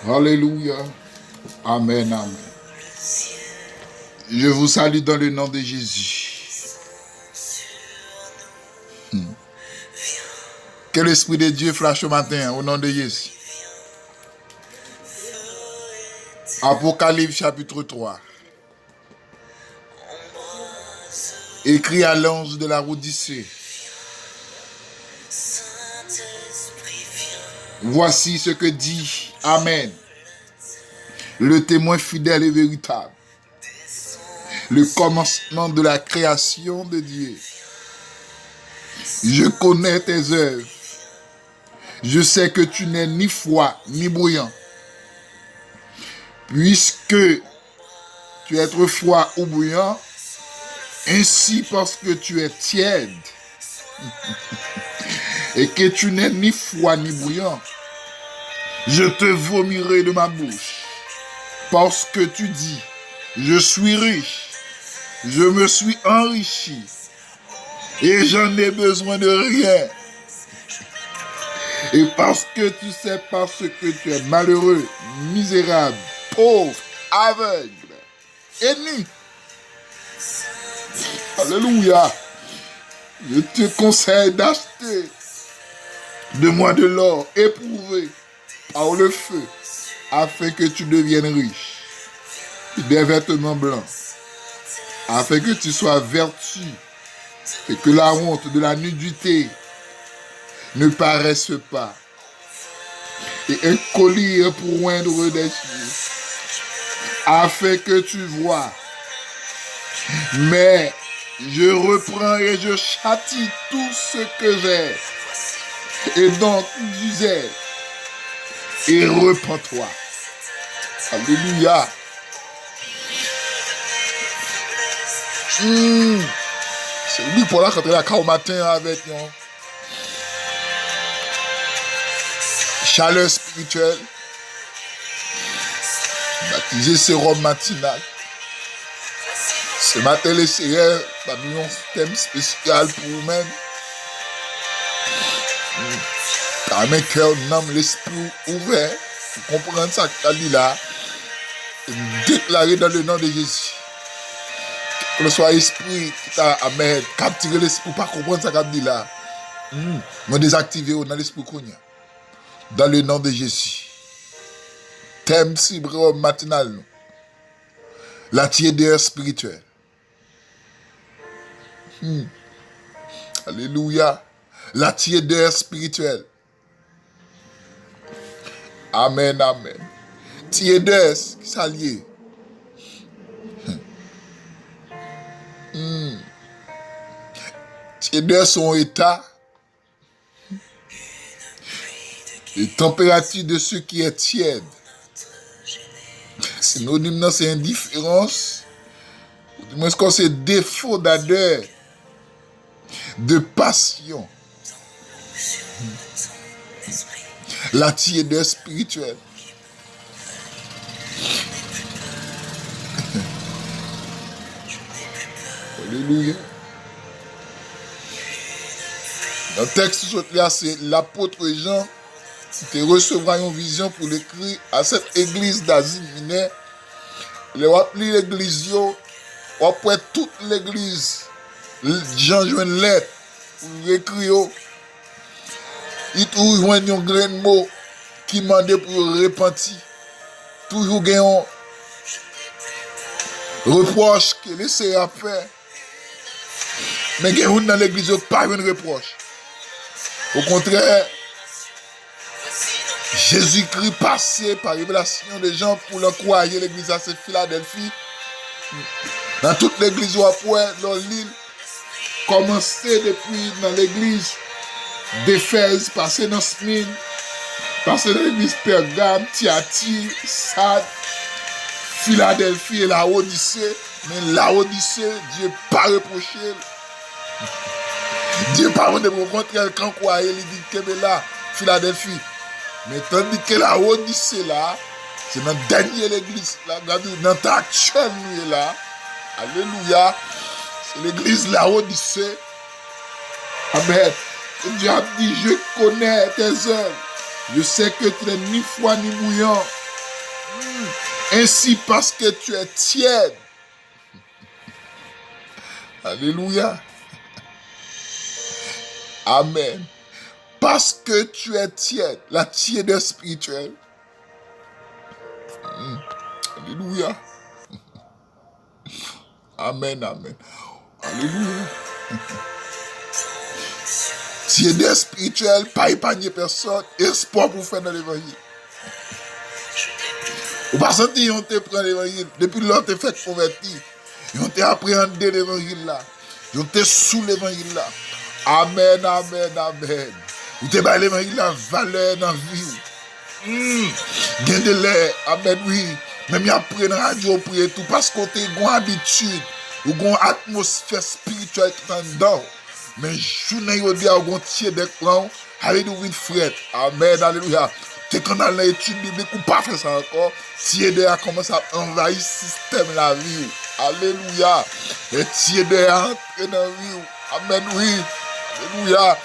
Alléluia. Amen, amen. Je vous salue dans le nom de Jésus. Que l'Esprit de Dieu flash au matin au nom de Jésus. Apocalypse chapitre 3. Écrit à l'ange de la Odyssée. Voici ce que dit Amen, le témoin fidèle et véritable, le commencement de la création de Dieu. Je connais tes œuvres. Je sais que tu n'es ni froid ni bouillant. Puisque tu es trop froid ou bouillant, ainsi parce que tu es tiède et que tu n'es ni froid ni bouillant, je te vomirai de ma bouche. Parce que tu dis, je suis riche, je me suis enrichi et j'en ai besoin de rien. Et parce que tu sais parce que tu es malheureux, misérable, pauvre, aveugle et nu. Alléluia. Je te conseille d'acheter de moi de l'or éprouvé par le feu, afin que tu deviennes riche, des vêtements blancs, afin que tu sois vertu, et que la honte de la nudité ne paraisse pas, et un collier pour oindre des yeux, afin que tu vois. Mais je reprends et je châtie tout ce que j'ai, et donc tu disais, et repens-toi. Alléluia. C'est lui pour là quand il a au matin avec une chaleur spirituelle, baptisé sérum matinal. Ce matin, les Seigneurs ont mis un thème spécial pour vous-même. Car mes cœurs n'ont l'esprit ouvert pour comprendre ça qu'il a dit là et déclarer dans le nom de Jésus. Que ce soit esprit qui t'a capturé l'esprit pour pas comprendre ça qu'il a dit là. Me désactiver dans l'esprit qu'on y a. Dans le nom de Jésus. Thème cibre matinal. La tiédeur spirituelle. Alléluia. La tiédeur spirituelle. Amen, amen. Tiédeur, qui s'allie. Tiédeur, son état. Les températures de ce qui est tiède. Synonyme, c'est indifférence. Ou du moins, c'est défaut d'ardeur, de passion. La tiédeur spirituelle. Alléluia. Dans le texte, c'est l'apôtre Jean qui recevra une vision pour l'écrire à cette église d'Asie mineure. Il va appeler l'église, après toute l'église, Jean joue une lettre pour écrire. Il trouve un grand mot qui demande pour repentir. Toujours un reproche que laissé à faire. Mais il y a dans l'église pas un reproche. Au contraire, Jésus-Christ passé par révélation des gens pour l'encourager l'église à cette Philadelphie. Dans toute l'église ou après, dans l'île, commencé depuis dans l'église d'Éphèse, passé dans Smyrne, passé dans l'église Pergame, Thyatire, Sardes, Philadelphie et la Odyssée. Mais la Odyssée, Dieu n'a pas reproché. Dieu n'a pas rencontré quand quoi il dit que là, Philadelphie. Mais tandis que la Odyssée là, c'est dans la dernière église là, regardez, dans ta actuelle nous là. Alléluia. C'est l'église la Odyssée. Amen. Et Dieu a dit, je connais tes œuvres. Je sais que tu n'es ni froid ni bouillant. Ainsi parce que tu es tiède. Alléluia. Amen. Parce que tu es tiède, la tièdeur spirituelle. Alléluia. Amen, amen. Alléluia. Tièdeur spirituelle, pas épargner personne, espoir pour faire dans l'évangile. Ou pas sentir on te prend l'évangile, depuis lors te fait convertir. On te appréhendé l'évangile là. On te sous l'évangile là. Amen, amen, amen. Ou te bat l'évangile la valeur dans la vie. Gain de l'air, amen, oui. Même après dans la radio, prier tout, parce qu'on a une habitude, ou une atmosphère spirituelle tout en dedans. Mais journée, il y a un tiers d'écran, alléluia, frère. Amen, alléluia. T'es quand dans l'étude biblique, ou pas fait ça encore, tiers de a commencé à envahir le système de la vie. Alléluia. Et tiers de a entré dans la vie. Amen, oui. Alléluia.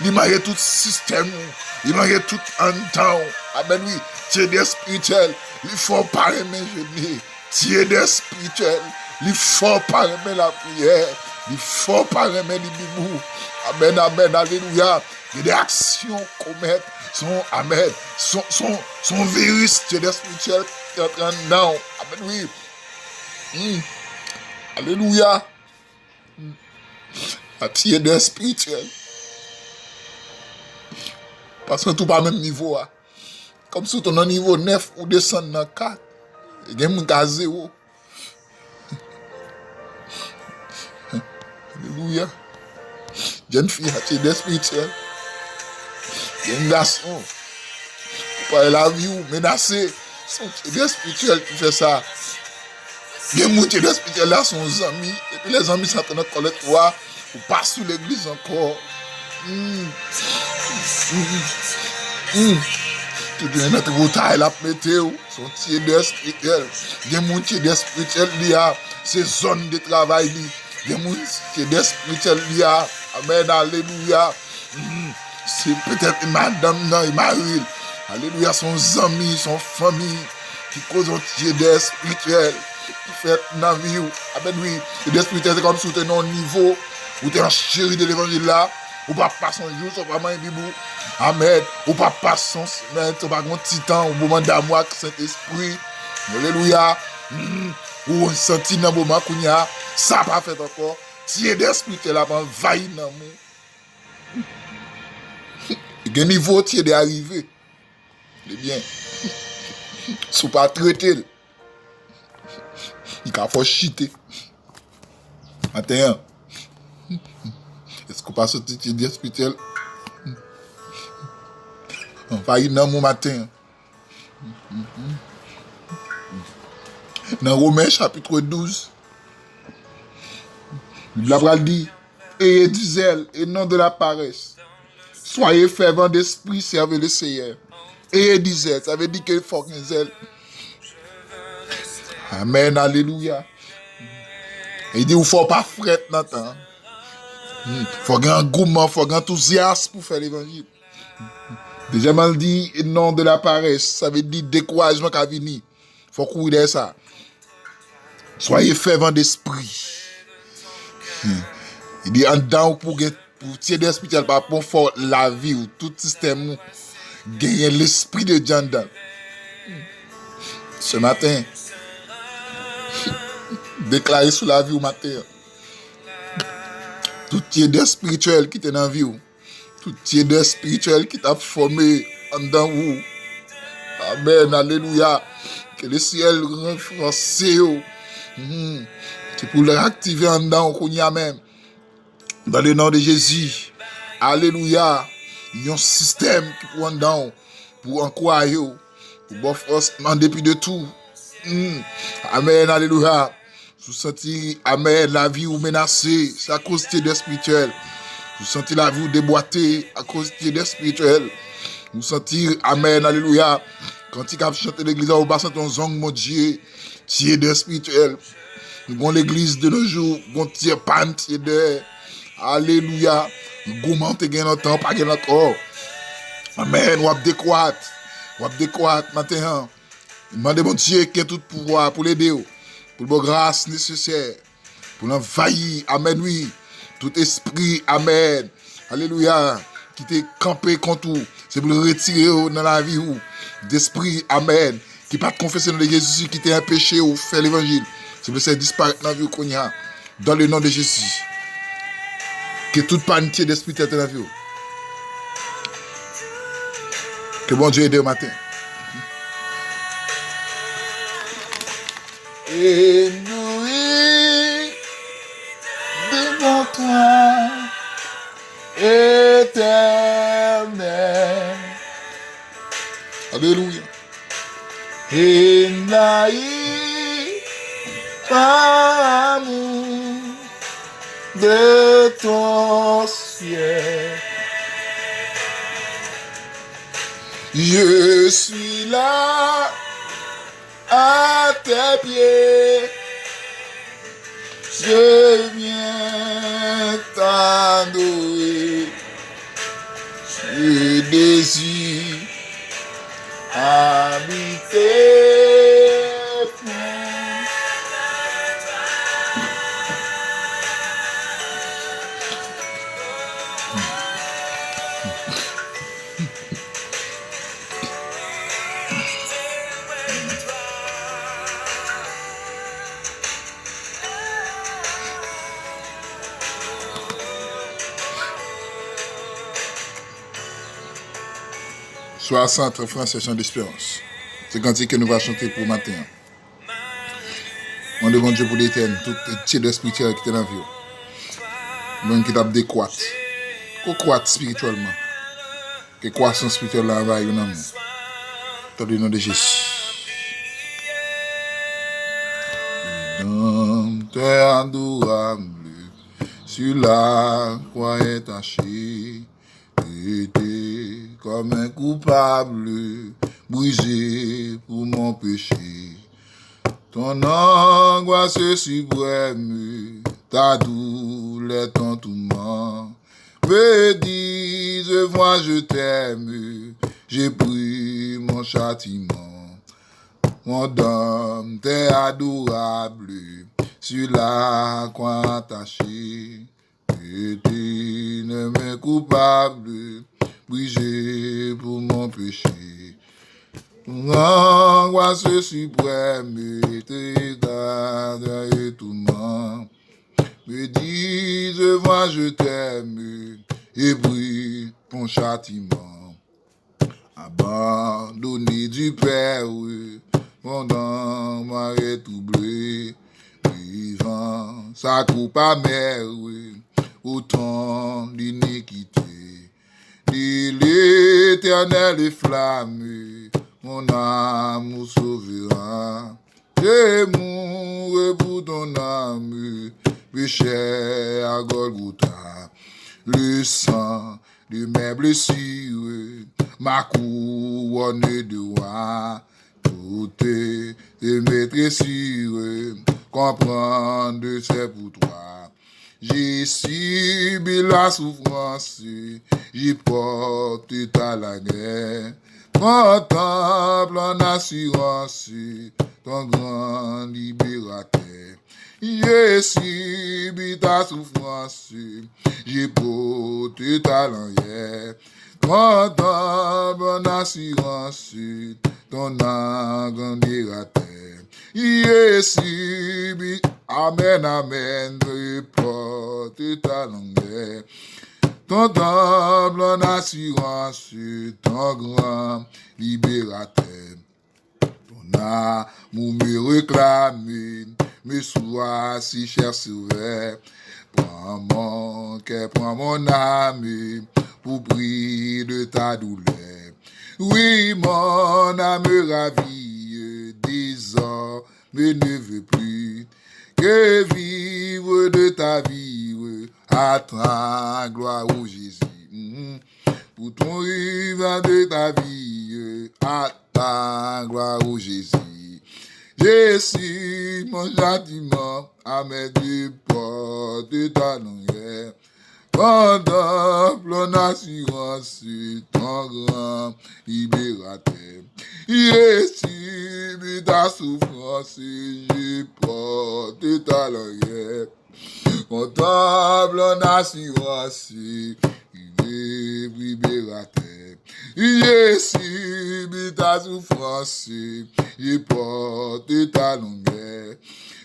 Il m'a tout système, il m'a tout en temps. Amen, oui. Tiers de spirituel. Il faut pas aimer jeûner. Tiède spirituel. Il faut pas aimer la prière. Il faut pas aimer les bibous. Amen, amen, alléluia. Il y a des actions qu'on met. Amen. Son virus, tiède spirituel qui est en train de non. Amen, oui. Alléluia. La tiède spirituel. Parce que tout pas au même niveau. Comme si tu es au niveau 9 ou descend dans 4. Il y a un gars 0. Alléluia. Jeune fille, tu es spirituel. Il y a un garçon. Pour la vie ou menacer. C'est des spirituels qui fait ça. Il y a un monde qui est spirituel là, son amis. Et puis les amis sont en train de coller toi. Ou pas sous l'église encore. Tu viens notre bouteille la météo, son tiède spirituel. Il y a un monde tiède spirituel, il y a ses zones de travail. Il y a un monde tiède spirituel, il y a. Amen, alléluia. C'est peut-être une madame, non, une mari. Alléluia, son ami, son famille, qui cause un tiède spirituel, qui fait dans la vie. Amen, oui. Tiède spirituel, c'est comme si tu es au niveau, où tu es en chéri de l'évangile là. Ou pas passer un jour, ça va manger bibou. Amen. Ou pas passer un semaine, ça va un petit temps, au moment d'amour avec Saint-Esprit. Alléluia. Ou on sentit dans le moment qu'on y a, ça pas fait encore. Si il y a des esprits qui là, envahi dans moi. Il y a un niveau qui est arrivé. C'est bien. Si vous pas traiter, il faut chiter. Maintenant, est-ce qu'on passe au titre spirituel? On va y dans mon matin. Dans Romains chapitre 12, la Bible dit, ayez du zèle et non de la paresse. Soyez fervents d'esprit, servez le Seigneur. Ayez du zèle, ça veut dire qu'il faut un zèle. Amen, alléluia. Il dit, il ne faut pas frette dans le temps. Il faut un engouement, il faut un enthousiasme pour faire l'évangile. Déjà mal dit, non de la paresse, ça veut dire découragement qui a venu. Il faut courir de ça. Soyez fervents d'esprit. Il dit, en dedans, pour tirer d'esprit, pour faire la vie ou tout système, gagner l'esprit de Dieu dedans. Ce matin, déclarer sur la vie au matin. Tout tiède spirituel qui est dans la vie. Tout tiède spirituel qui t'a formé en dedans vous. Amen, alléluia. Que le ciel renforce. C'est pour le activer en dedans qu'on y a même. Dans le nom de Jésus. Alléluia. Il y a un système qui prend en dedans pour encourager. Pour bon force en dépit de tout. Amen, alléluia. Vous sentez, amen, la vie vous menacée, c'est à cause de spirituel. Vous sentez la vie vous déboîtée à cause de spirituel. Vous sentez, amen, alléluia. Quand il a chanté l'église, vous passez ton zong, mon Dieu, tiède spirituel. Nous avons l'église de nos jours, nous avons tiède pan, tiède. Alléluia. Gourmand te gagne notre temps, pas gagne encore. Amen. Ou ap décroître. Ou ap décroître matin. Demandez mon Dieu qui a tout pouvoir pour l'aider. Pour la grâce nécessaire. Pour l'envahir. Amen, oui. Tout esprit. Amen. Alléluia. Qui t'est campé contre vous. C'est pour le retirer dans la vie. D'esprit. Amen. Qui pas te confesser dans le Jésus. Qui t'est un péché ou faire l'évangile. C'est pour ça disparaître dans la vie qu'on y a. Dans le nom de Jésus. Que toute panique d'esprit t'est dans la vie. Que bon Dieu aide au matin. Ébloui devant toi, éternel. Alléluia. Énaï par amour de ton ciel. Je suis là à tes pieds, je viens t'adorer, je désire habiter pour. Sois centre français chant d'espérance. C'est quand que nous va chanter pour matin. On demande Dieu pour l'éternel, tout tiède spirituel qui est dans la vie. Nous qui t'a décroître. Qu'on croît spirituellement. Que croissance spirituelle là va y en amour. Dans le nom de Jésus. Dans tes adorable, sur la croix est taché. J'étais comme un coupable, brisé pour mon péché. Ton angoisse suprême, ta douleur, ton tourment, me disent, moi je t'aime, j'ai pris mon châtiment. Mon dame, t'es adorable, sur la croix attachée. J'étais un coupable, brisé pour mon péché. L'angoisse suprême, tes gardes et tout monde me disent, moi je t'aime, et pris ton châtiment. Abandonné du Père, mon âme a retroublé, vivant sa coupe amère, autant d'iniquité. Et l'éternel flamme, mon amour sauvera. Je mourrai pour ton âme, péché à Golgotha. Le sang de mes blessures, ma couronne de roi, toutes mes tressures, comprendre c'est pour toi. J'ai subi la souffrance, j'ai porté ta la guerre. Contemple en assurance ton grand libérateur. J'ai subi ta souffrance, j'ai porté ta langueur. Contemple en assurance ton grand libérateur. J'ai subi, amen, amen, j'ai porté ta langueur. Ton temple en assurance, ton grand libérateur. Ton amour me réclame, me sois si cher sauveur. Prends mon cœur, prends mon âme, pour prix de ta douleur. Oui, mon âme ravie, désormais ne veut plus que vivre de ta vie, à ta gloire, ô Jésus. Pour ton rivage de ta vie, à ta gloire, ô Jésus. Jésus, mon châtiment, à mes deux portes de ta longueur. Contemple en assurance ton grand libérateur. Récime ta souffrance, j'ai porté ta langue. Contemple en assurance, il est libérateur. Récime ta souffrance, j'ai porté ta longueur.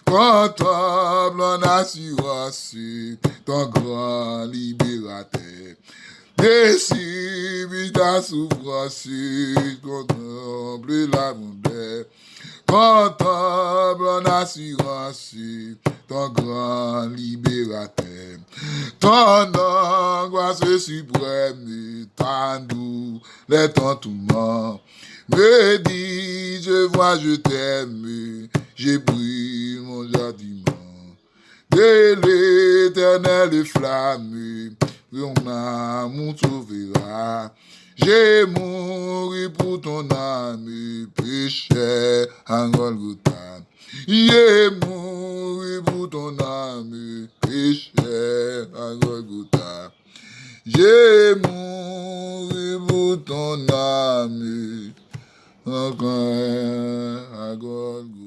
Contemple en assurance ton grand libérateur. Décime ta souffrance, contemple la bonheur. Contemple en assurance ton grand libérateur. Ton angoisse suprême, ta douleur, ton tourment. Me dis, je vois, je t'aime, j'ai pris mon jardin. De l'éternel flamme, mon amour sauvera. J'ai mouru pour ton âme, péché à Golgotha. J'ai mouru pour ton âme, péché à Golgotha. J'ai mouru pour ton âme, encore à Golgotha.